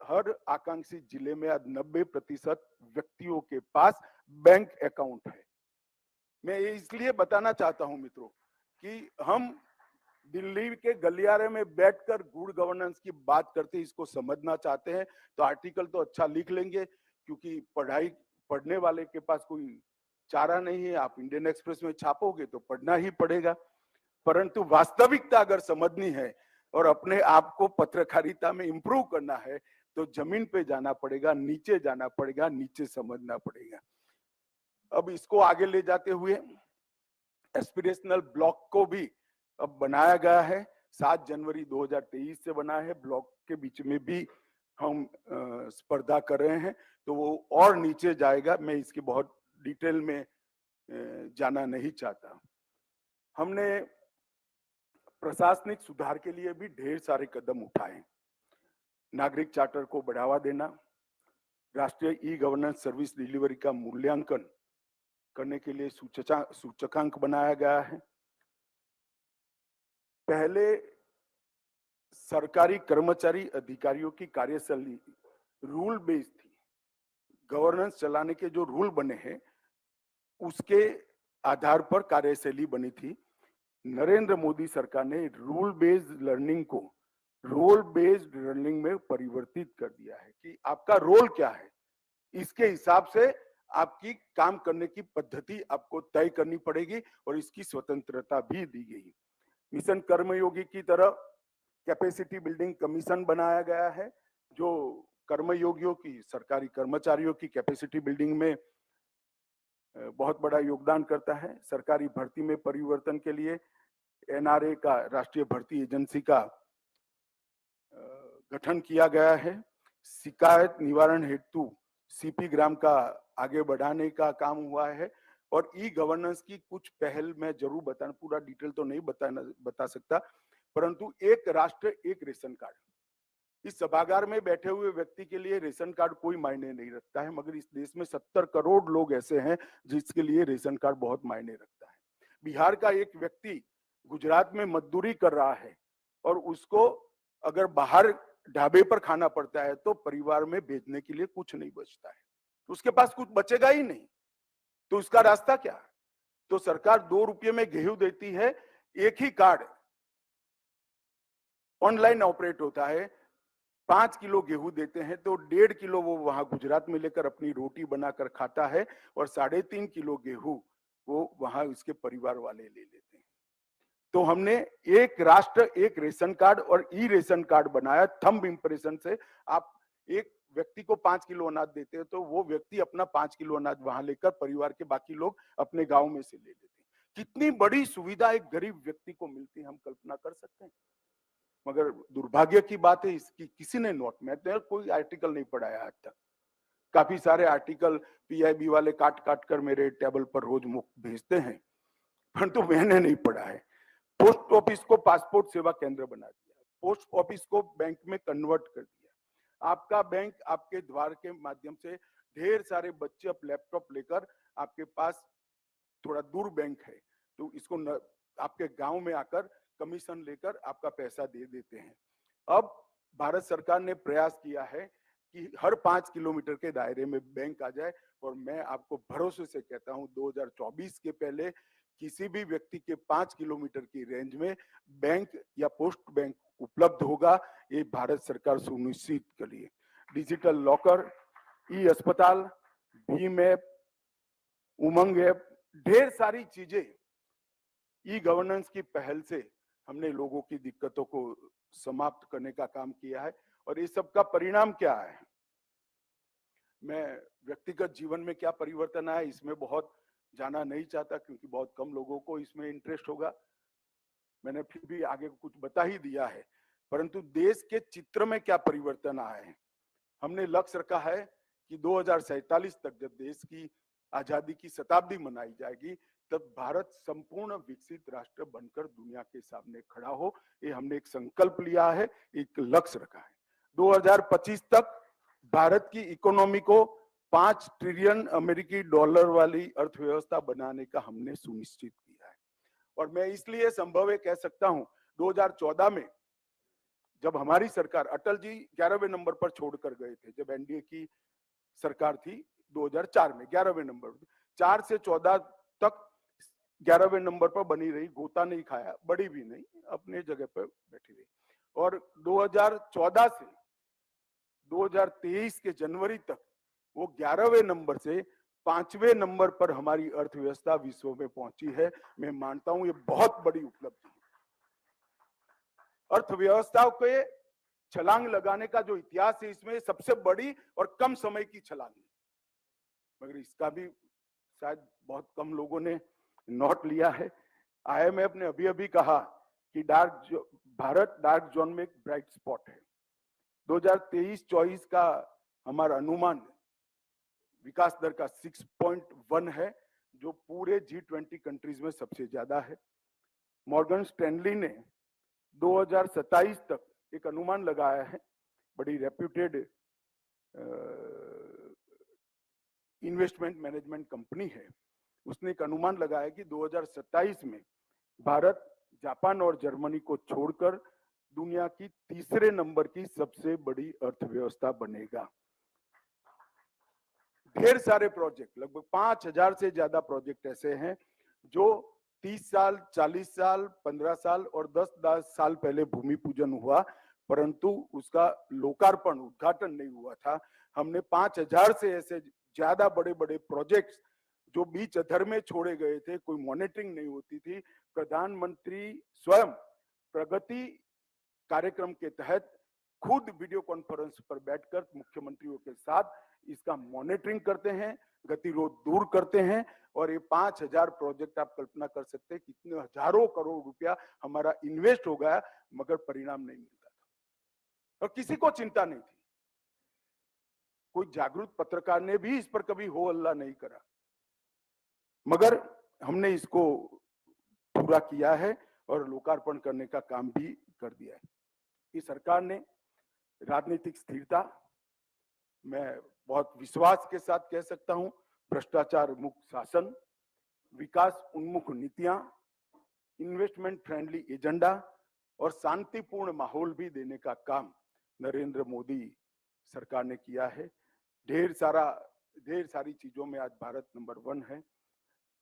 हर आकांक्षी जिले में आज 90% व्यक्तियों के पास बैंक अकाउंट है। मैं ये इसलिए बताना चाहता हूं मित्रों कि हम दिल्ली के गलियारे में बैठकर गुड गवर्नेंस की बात करते, इसको समझना चाहते हैं तो आर्टिकल तो अच्छा लिख लेंगे, क्योंकि पढ़ने वाले के पास कोई चारा नहीं है। आप इंडियन एक्सप्रेस में छापोगे तो पढ़ना ही पड़ेगा, परंतु वास्तविकता अगर समझनी है और अपने आप को पत्रकारिता में इंप्रूव करना है तो जमीन पे जाना पड़ेगा, नीचे जाना पड़ेगा, नीचे समझना पड़ेगा। अब इसको आगे ले जाते हुए एस्पिरेशनल ब्लॉक को भी अब बनाया गया है। 7 जनवरी 2023 से बना है। ब्लॉक के बीच में भी हम स्पर्धा कर रहे हैं, तो वो और नीचे जाएगा। मैं इसकी बहुत डिटेल में जाना नहीं चाहता। हमने प्रशासनिक सुधार के लिए भी ढेर सारे कदम उठाए। नागरिक चार्टर को बढ़ावा देना, राष्ट्रीय ई गवर्नेंस सर्विस डिलीवरी का मूल्यांकन करने के लिए सूचकांक बनाया गया है। पहले सरकारी कर्मचारी अधिकारियों की कार्यशैली रूल बेस्ड थी। गवर्नेंस चलाने के जो रूल बने हैं उसके आधार पर कार्यशैली बनी थी। नरेंद्र मोदी सरकार ने रूल बेस्ड लर्निंग को रोल बेस्ड लर्निंग में परिवर्तित कर दिया है कि आपका रोल क्या है, इसके हिसाब से आपकी काम करने की पद्धति आपको तय करनी पड़ेगी और इसकी स्वतंत्रता भी दी गई। मिशन कर्मयोगी की तरह कैपेसिटी बिल्डिंग कमीशन बनाया गया है, जो कर्मयोगियों की, सरकारी कर्मचारियों की कैपेसिटी बिल्डिंग में बहुत बड़ा योगदान करता है। सरकारी भर्ती में परिवर्तन के लिए एनआरए का, राष्ट्रीय भर्ती एजेंसी का गठन किया गया है। शिकायत निवारण हेतु सीपी ग्राम का आगे बढ़ाने का काम हुआ है और ई गवर्नेंस की कुछ पहल मैं जरूर बताना, पूरा डिटेल तो नहीं बता सकता, परंतु एक राष्ट्र एक रेशन कार्ड, इस सभागार में बैठे हुए व्यक्ति के लिए रेशन कार्ड कोई मायने नहीं रखता है, मगर इस देश में 70 करोड़ लोग ऐसे हैं जिसके लिए रेशन कार्ड बहुत मायने रखता है। बिहार का एक व्यक्ति गुजरात में मजदूरी कर रहा है और उसको अगर बाहर ढाबे पर खाना पड़ता है तो परिवार में भेजने के लिए कुछ नहीं बचता है, उसके पास कुछ बचेगा ही नहीं, तो उसका रास्ता क्या? तो सरकार 2 रुपये में गेहूं देती है। एक ही कार्ड ऑनलाइन ऑपरेट होता है। 5 किलो गेहूं देते हैं तो 1.5 किलो वो वहां गुजरात में लेकर अपनी रोटी बनाकर खाता है और 3.5 किलो गेहूं वो वहां उसके परिवार वाले ले लेते हैं। तो हमने एक राष्ट्र एक रेशन कार्ड और ई रेशन कार्ड बनाया। थंब इंप्रेशन से आप एक व्यक्ति को 5 किलो अनाज देते हैं तो वो व्यक्ति अपना 5 किलो अनाज वहां लेकर परिवार के बाकी लोग अपने गांव में से ले लेते हैं। कितनी बड़ी सुविधा एक गरीब व्यक्ति को मिलती है, हम कल्पना कर सकते हैं। मगर दुर्भाग्य की बात है, इसकी किसी ने नोट, मैं तो कोई आर्टिकल नहीं पढ़ाया आज तक। काफी सारे आर्टिकल पीआईबी वाले काट काट कर मेरे टेबल पर रोज भेजते हैं, परंतु मैंने नहीं पढ़ा है। पोस्ट ऑफिस को पासपोर्ट सेवा केंद्र बना दिया, पोस्ट ऑफिस को बैंक में कन्वर्ट कर दिया। आपका बैंक आपके द्वार के माध्यम से ढेर सारे बच्चे अब लैपटॉप लेकर आपके पास, थोड़ा दूर बैंक है तो इसको आपके गांव में आकर कमीशन लेकर आपका पैसा दे देते हैं। अब भारत सरकार ने प्रयास किया है कि हर 5 किलोमीटर के दायरे में बैंक आ जाए और मैं आपको भरोसे से कहता हूं 2024 के पहले किसी भी व्यक्ति के 5 किलोमीटर की रेंज में बैंक या पोस्ट बैंक उपलब्ध होगा। ये भारत सरकार सुनिश्चित करिए। डिजिटल लॉकर, ई अस्पताल, भीम ऐप, उमंग ऐप, ढेर सारी चीजें ई गवर्नेंस की पहल से हमने लोगों की दिक्कतों को समाप्त करने का काम किया है। और इस सब का परिणाम क्या है, मैं व्यक्तिगत जीवन में क्या परिवर्तन आया इसमें बहुत जाना नहीं चाहता क्योंकि बहुत कम लोगों को इसमें इंटरेस्ट होगा। मैंने फिर भी आगे कुछ बता ही दिया है, परंतु देश के चित्र में क्या परिवर्तन आए हैं। हमने लक्ष्य रखा है कि 2047 तक जब देश की आजादी की शताब्दी मनाई जाएगी तब भारत संपूर्ण विकसित राष्ट्र बनकर दुनिया के सामने खड़ा हो। ये हमने एक संकल्प लिया है, एक लक्ष्य रखा है। 2025 तक भारत की इकोनॉमी को 5 ट्रिलियन अमेरिकी डॉलर वाली अर्थव्यवस्था बनाने का हमने सुनिश्चित किया है। और मैं इसलिए संभव है कह सकता हूं 2014 में जब हमारी सरकार, अटल जी 11वें नंबर पर छोड़कर गए थे, जब एनडीए की सरकार थी 2004 में 11वें नंबर, 4 से 14 तक 11वें नंबर पर बनी रही, गोता नहीं खाया, बड़ी भी नहीं, अपने जगह पर बैठी रही। और 2014 से 2023 के जनवरी तक वो 11वें नंबर से 5वें नंबर पर हमारी अर्थव्यवस्था विश्व में पहुंची है। मैं मानता हूं ये बहुत बड़ी उपलब्धि है। अर्थव्यवस्था के छलांग लगाने का जो इतिहास है इसमें सबसे बड़ी और कम समय की छलांग है, मगर इसका भी शायद बहुत कम लोगों ने नोट लिया है। IMF ने अभी अभी कहा कि भारत डार्क जोन में एक ब्राइट स्पॉट है। 2023-24 का हमारा अनुमान विकास दर का 6.1 है, जो पूरे G20 कंट्रीज में सबसे ज्यादा है। मॉर्गन स्टैनली ने 2027 तक एक अनुमान लगाया है, बड़ी रेप्यूटेड इन्वेस्टमेंट मैनेजमेंट कंपनी है, उसने एक अनुमान लगाया कि 2027 में भारत जापान और जर्मनी को छोड़कर दुनिया की तीसरे नंबर की सबसे बड़ी अर्थव्यवस्था बनेगा। ढेर सारे प्रोजेक्ट, लगभग 5000 से ज्यादा प्रोजेक्ट ऐसे हैं जो 30 साल, 40 साल, 15 साल और 10 साल पहले भूमि पूजन हुआ, परंतु उसका लोकार्पण, उद्घाटन नहीं हुआ था। हमने 5000 से ऐसे ज्यादा बड़े बड़े प्रोजेक्ट्स जो बीच अधर में छोड़े गए थे, कोई मॉनिटरिंग नहीं होती थी, प्रधानमंत्री स्वयं प्रगति कार्यक्रम के तहत खुद वीडियो कॉन्फ्रेंस पर बैठकर मुख्यमंत्रियों के साथ इसका मॉनिटरिंग करते हैं, गतिरोध दूर करते हैं। और ये 5000 प्रोजेक्ट आप कल्पना कर सकते हैं कितने हजारों करोड़ रुपया हमारा इन्वेस्ट हो गया, मगर परिणाम नहीं मिलता था और किसी को चिंता नहीं थी। कोई जागरूक पत्रकार ने भी इस पर कभी हो हल्ला नहीं करा, मगर हमने इसको पूरा किया है और लोकार्पण करने का काम भी कर दिया है। इस सरकार ने राजनीतिक स्थिरता, मैं बहुत विश्वास के साथ कह सकता हूं, भ्रष्टाचार मुक्त शासन, विकास उन्मुख नीतियां, इन्वेस्टमेंट फ्रेंडली एजेंडा और शांतिपूर्ण माहौल भी देने का काम नरेंद्र मोदी सरकार ने किया है। ढेर सारी चीजों में आज भारत नंबर 1 है।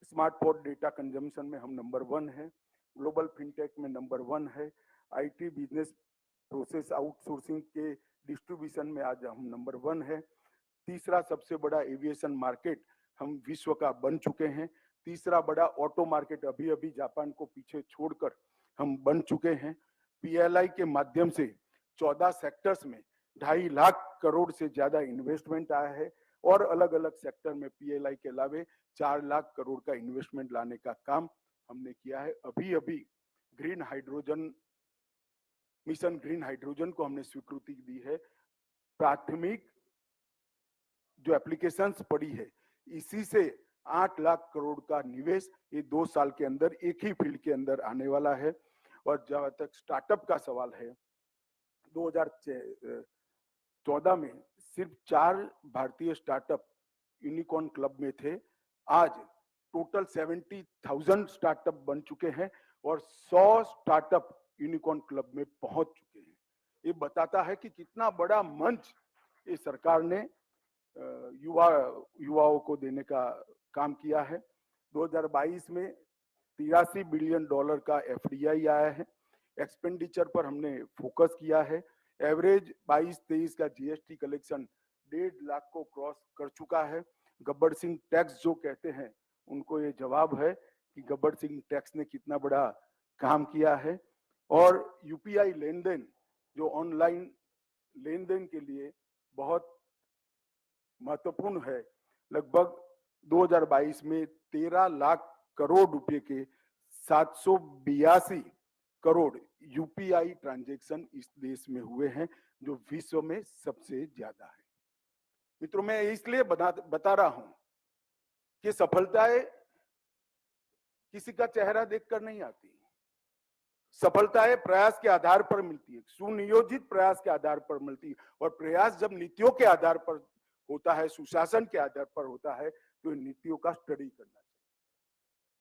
स्मार्टफोन डेटा कंजम्पशन में हम नंबर 1 है, ग्लोबल फिनटेक में नंबर 1 है, IT बिजनेस प्रोसेस आउटसोर्सिंग के डिस्ट्रीब्यूशन में आज हम नंबर 1 है। तीसरा सबसे बड़ा एविएशन मार्केट हम विश्व का बन चुके हैं। तीसरा बड़ा ऑटो मार्केट अभी अभी जापान को पीछे छोड़कर हम बन चुके हैं। PLI के माध्यम से 14 सेक्टर्स में 2.5 लाख करोड़ से ज्यादा इन्वेस्टमेंट आया है और अलग अलग सेक्टर में PLI के अलावे 4 लाख करोड़ का इन्वेस्टमेंट लाने का काम हमने किया है। अभी अभी green hydrogen mission, green hydrogen को हमने स्वीकृति दी है। प्राथमिक जो एप्लीकेशंस पड़ी है, इसी से 8 लाख करोड़ का निवेश ये 2 साल के अंदर एक ही फील्ड के अंदर आने वाला है। और जहां तक स्टार्टअप का सवाल है, 2014 में सिर्फ 4 भारतीय स्टार्टअप यूनिकॉर्न क्लब में थे। आज टोटल 70,000 स्टार्टअप बन चुके हैं और 100 स्टार्टअप यूनिकॉर्न क्लब में पहुंच चुके हैं। ये बताता है कि कितना बड़ा मंच इस सरकार ने युवाओं को देने का काम किया है। 2022 में $83 बिलियन का FDI आया है। एक्सपेंडिचर पर हमने फोकस किया है। एवरेज 22-23 का GST कलेक्शन 1.5 लाख को क्रॉस कर चुका है। गब्बर सिंह टैक्स जो कहते हैं, उनको ये जवाब है कि गब्बर सिंह टैक्स ने कितना बड़ा काम किया है। और UPI लेन देन, जो ऑनलाइन लेन देन के लिए बहुत महत्वपूर्ण है, लगभग 2022 में 13 लाख करोड़ रुपए के 782 करोड़ UPI ट्रांजैक्शन इस देश में हुए हैं, जो विश्व में सबसे ज्यादा है। मित्रों, मैं इसलिए बता रहा हूं कि सफलताएं किसी का चेहरा देखकर नहीं आती। सफलताएं प्रयास के आधार पर मिलती है, सुनियोजित प्रयास के आधार पर मिलती है। और प्रयास जब नीतियों के आधार पर होता है, सुशासन के आधार पर होता है, तो नीतियों का स्टडी करना चाहिए।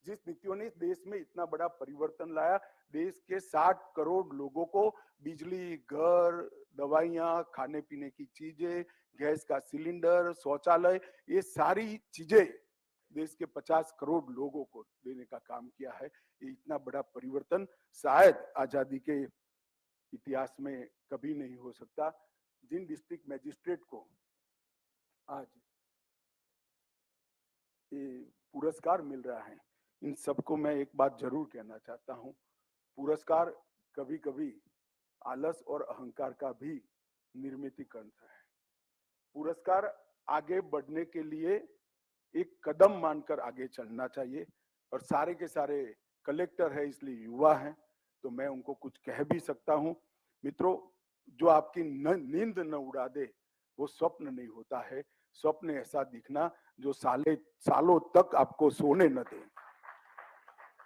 जिस नीतियों ने देश में इतना बड़ा परिवर्तन लाया, देश के 60 करोड़ लोगों को बिजली, घर, दवाइयां, खाने पीने की चीजें, गैस का सिलेंडर, शौचालय, ये सारी चीजें देश के 50 करोड़ लोगों को देने का काम किया है। ये इतना बड़ा परिवर्तन शायद आजादी के इतिहास में कभी नहीं हो सकता। जिन डिस्ट्रिक्ट मैजिस्ट्रेट को आज ये पुरस्कार मिल रहा है, इन सबको मैं एक बात जरूर कहना चाहता हूं, पुरस्कार कभी कभी आलस और अहंकार का भी निर्मितीकरण है। पुरस्कार आगे बढ़ने के लिए एक कदम मानकर आगे चलना चाहिए और सारे के सारे कलेक्टर है इसलिए युवा हैं, तो मैं उनको कुछ कह भी सकता हूं। मित्रों, जो आपकी नींद न उड़ा दे वो स्वप्न नहीं होता है। स्वप्न ऐसा दिखना जो सालों तक आपको सोने न दे,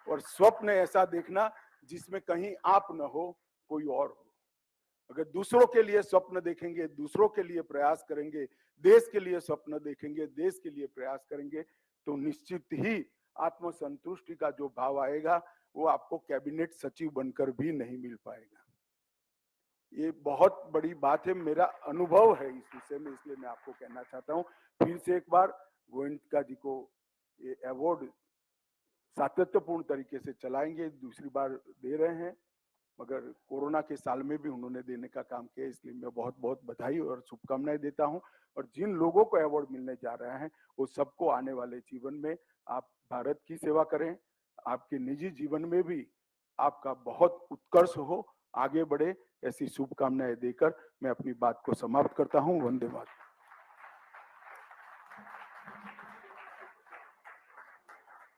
और स्वप्न ऐसा देखना जिसमें कहीं आप न हो, कोई और हो। अगर दूसरों के लिए स्वप्न देखेंगे, दूसरों के लिए प्रयास करेंगे, देश के लिए स्वप्न देखेंगे, देश के लिए प्रयास करेंगे, तो निश्चित ही आत्मसंतुष्टि का जो भाव आएगा वो आपको कैबिनेट सचिव बनकर भी नहीं मिल पाएगा। ये बहुत बड़ी बात है, मेरा अनुभव है इस विषय में, इसलिए मैं आपको कहना चाहता हूँ। फिर से एक बार गोयनका जी को ये अवार्ड सातत्यपूर्ण तरीके से चलाएंगे, दूसरी बार दे रहे हैं, मगर कोरोना के साल में भी उन्होंने देने का काम किया, इसलिए मैं बहुत बहुत बधाई और शुभकामनाएं देता हूं। और जिन लोगों को अवार्ड मिलने जा रहा है वो सबको आने वाले जीवन में आप भारत की सेवा करें, आपके निजी जीवन में भी आपका बहुत उत्कर्ष हो, आगे बढ़े, ऐसी शुभकामनाएं देकर मैं अपनी बात को समाप्त करता हूं। वंदे मातरम।